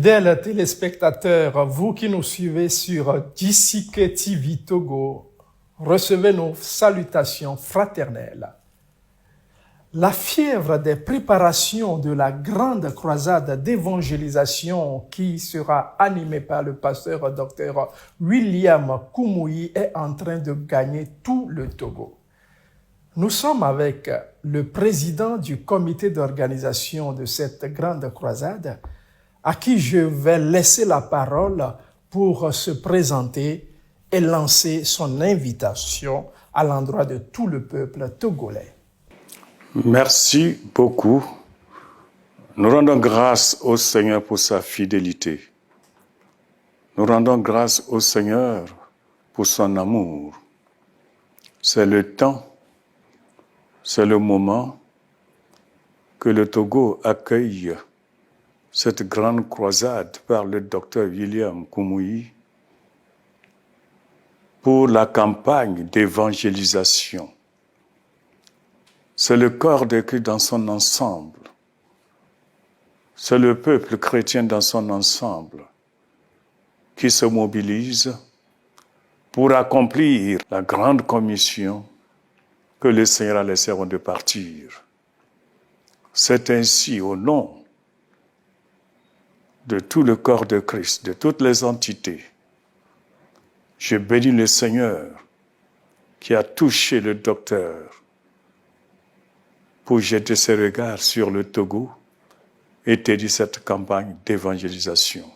Fidèles téléspectateurs, vous qui nous suivez sur JCK TV Togo, recevez nos salutations fraternelles. La fièvre des préparations de la grande croisade d'évangélisation qui sera animée par le pasteur Dr William Kumuyi est en train de gagner tout le Togo. Nous sommes avec le président du comité d'organisation de cette grande croisade, à qui je vais laisser la parole pour se présenter et lancer son invitation à l'endroit de tout le peuple togolais. Merci beaucoup. Nous rendons grâce au Seigneur pour sa fidélité. Nous rendons grâce au Seigneur pour son amour. C'est le temps, c'est le moment que le Togo accueille cette grande croisade par le docteur William Kumuyi pour la campagne d'évangélisation. C'est le corps de Christ dans son ensemble. C'est le peuple chrétien dans son ensemble qui se mobilise pour accomplir la grande commission que le Seigneur a laissé avant de partir. C'est ainsi, au nom de tout le corps de Christ, de toutes les entités, je bénis le Seigneur qui a touché le docteur pour jeter ses regards sur le Togo et aider cette campagne d'évangélisation.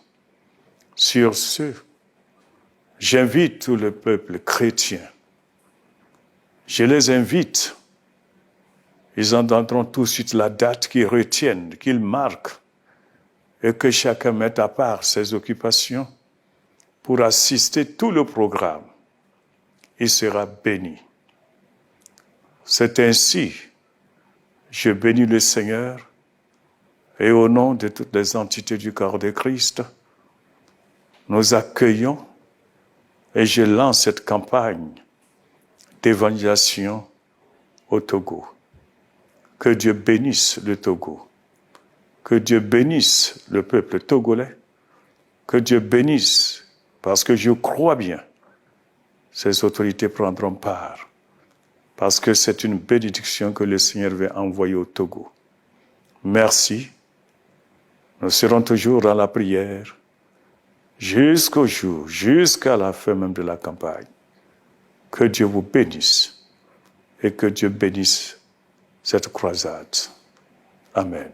Sur ce, j'invite tout le peuple chrétien. Je les invite. Ils entendront tout de suite la date qu'ils retiennent, qu'ils marquent, et que chacun mette à part ses occupations pour assister tout le programme. Il sera béni. C'est ainsi, je bénis le Seigneur et au nom de toutes les entités du corps de Christ, nous accueillons et je lance cette campagne d'évangélisation au Togo. Que Dieu bénisse le Togo. Que Dieu bénisse le peuple togolais. Que Dieu bénisse, parce que je crois bien, ces autorités prendront part. Parce que c'est une bénédiction que le Seigneur veut envoyer au Togo. Merci. Nous serons toujours dans la prière jusqu'au jour, jusqu'à la fin même de la campagne. Que Dieu vous bénisse et que Dieu bénisse cette croisade. Amen.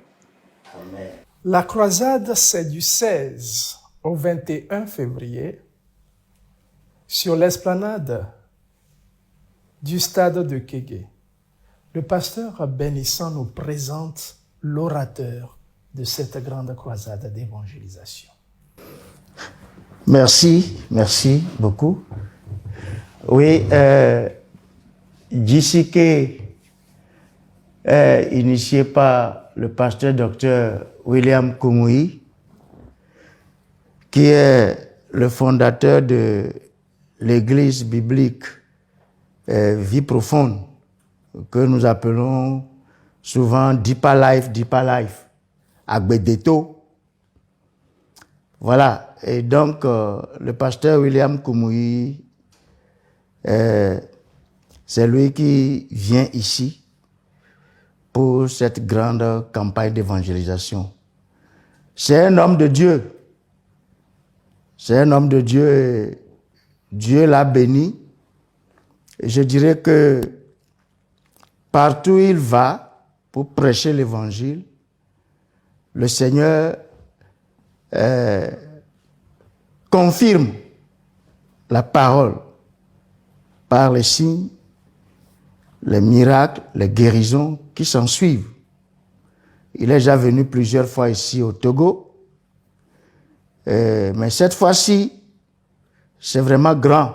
Amen. La croisade, c'est du 16 au 21 février sur l'esplanade du stade de Kégué. Le pasteur bénissant nous présente l'orateur de cette grande croisade d'évangélisation. Merci beaucoup. Oui, JCK est initié par le pasteur Dr William Kumuyi, qui est le fondateur de l'église biblique Vie Profonde, que nous appelons souvent Deeper Life, à Gbedeto. Voilà, et donc le pasteur William Kumuyi, c'est lui qui vient ici pour cette grande campagne d'évangélisation. C'est un homme de Dieu. C'est un homme de Dieu et Dieu l'a béni. Et je dirais que partout où il va pour prêcher l'évangile, le Seigneur confirme la parole par les signes, les miracles, les guérisons qui s'en suivent. Il est déjà venu plusieurs fois ici au Togo, mais cette fois-ci, c'est vraiment grand.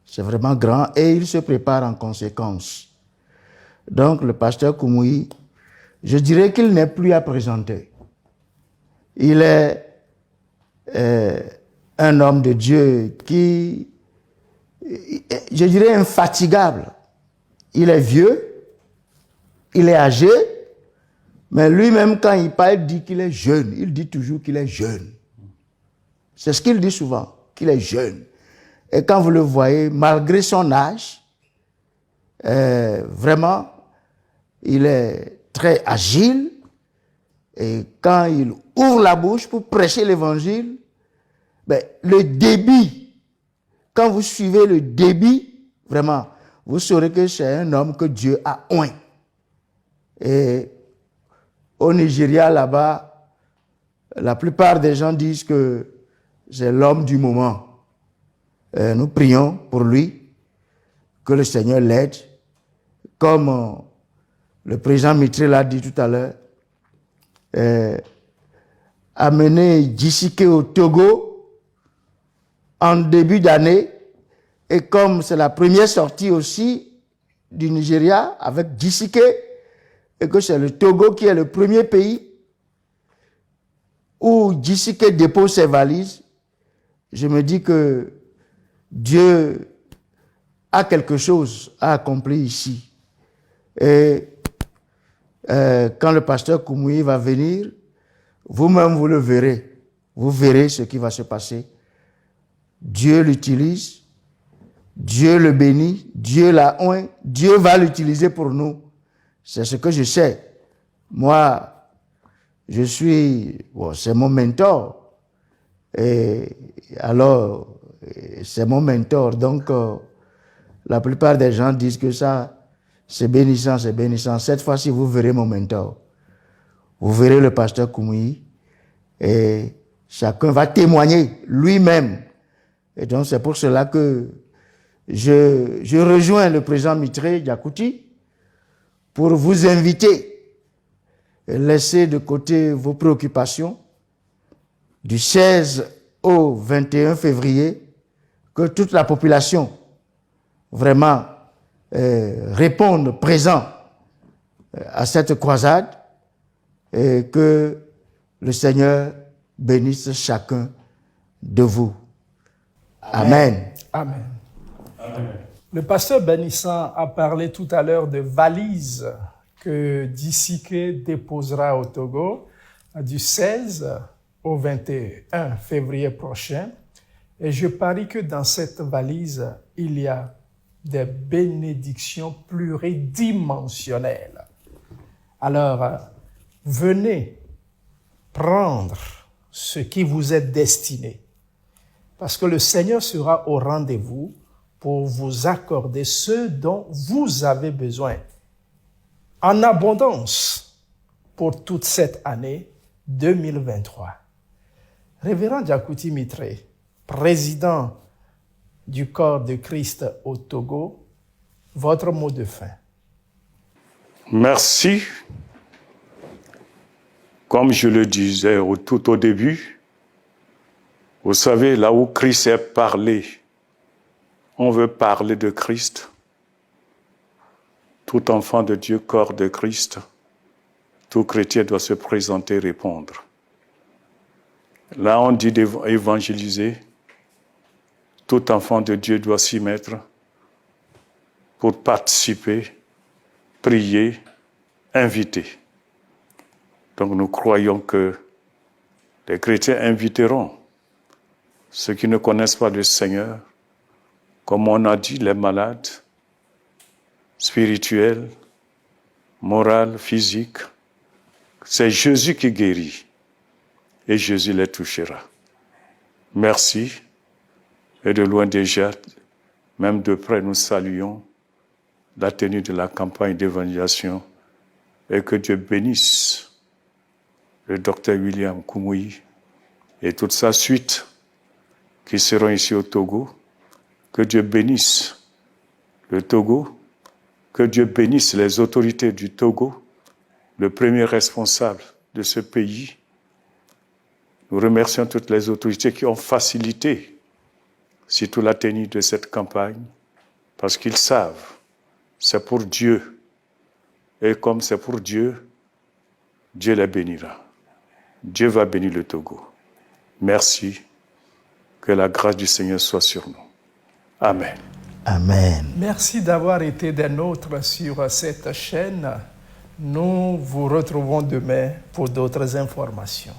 C'est vraiment grand et il se prépare en conséquence. Donc le pasteur Kumuyi, je dirais qu'il n'est plus à présenter. Il est un homme de Dieu qui, je dirais, infatigable. Il est vieux, il est âgé, Mais lui-même, quand il parle, il dit qu'il est jeune. Il dit toujours qu'il est jeune. C'est ce qu'il dit souvent, qu'il est jeune. Et quand vous le voyez, malgré son âge, vraiment, il est très agile. Et quand il ouvre la bouche pour prêcher l'évangile, le débit, quand vous suivez le débit, vraiment, vous saurez que c'est un homme que Dieu a oint. Et au Nigeria, là-bas, la plupart des gens disent que c'est l'homme du moment. Nous prions pour lui, que le Seigneur l'aide. Comme le président Mitré l'a dit tout à l'heure, amener Djisike au Togo en début d'année, et comme c'est la première sortie aussi du Nigeria avec Djisike, et que c'est le Togo qui est le premier pays où Djisike dépose ses valises, je me dis que Dieu a quelque chose à accomplir ici. Et quand le pasteur Koumoui va venir, vous-même vous le verrez. Vous verrez ce qui va se passer. Dieu l'utilise, Dieu le bénit, Dieu l'a oint, Dieu va l'utiliser pour nous. C'est ce que je sais. Moi, je suis, c'est mon mentor. Et alors, c'est mon mentor. Donc, la plupart des gens disent que ça, c'est bénissant, c'est bénissant. Cette fois-ci, vous verrez mon mentor. Vous verrez le pasteur Koumoui. Et chacun va témoigner lui-même. Et donc, c'est pour cela que je rejoins le président Mitré Diakouti pour vous inviter et laisser de côté vos préoccupations. Du 16 au 21 février, que toute la population vraiment réponde présent à cette croisade et que le Seigneur bénisse chacun de vous. Amen. Amen. Amen. Le pasteur Bénissant a parlé tout à l'heure de valises que Djisike déposera au Togo du 16 au 21 février prochain. Et je parie que dans cette valise, il y a des bénédictions pluridimensionnelles. Alors, venez prendre ce qui vous est destiné, parce que le Seigneur sera au rendez-vous pour vous accorder ce dont vous avez besoin en abondance pour toute cette année 2023. Révérend Diakouti Mitré, président du corps de Christ au Togo, votre mot de fin. Merci. Comme je le disais tout au début, vous savez, là où Christ est parlé, on veut parler de Christ. Tout enfant de Dieu, corps de Christ, tout chrétien doit se présenter, répondre. Là, on dit d'évangéliser. Tout enfant de Dieu doit s'y mettre pour participer, prier, inviter. Donc nous croyons que les chrétiens inviteront ceux qui ne connaissent pas le Seigneur, comme on a dit, les malades, spirituels, moraux, physiques. C'est Jésus qui guérit et Jésus les touchera. Merci. Et de loin déjà, même de près, nous saluons la tenue de la campagne d'évangélisation et que Dieu bénisse le docteur William Koumoui et toute sa suite qui seront ici au Togo. Que Dieu bénisse le Togo, que Dieu bénisse les autorités du Togo, le premier responsable de ce pays. Nous remercions toutes les autorités qui ont facilité surtout la tenue de cette campagne, parce qu'ils savent, c'est pour Dieu. Et comme c'est pour Dieu, Dieu les bénira. Dieu va bénir le Togo. Merci. Que la grâce du Seigneur soit sur nous. Amen. Amen. Merci d'avoir été des nôtres sur cette chaîne. Nous vous retrouvons demain pour d'autres informations.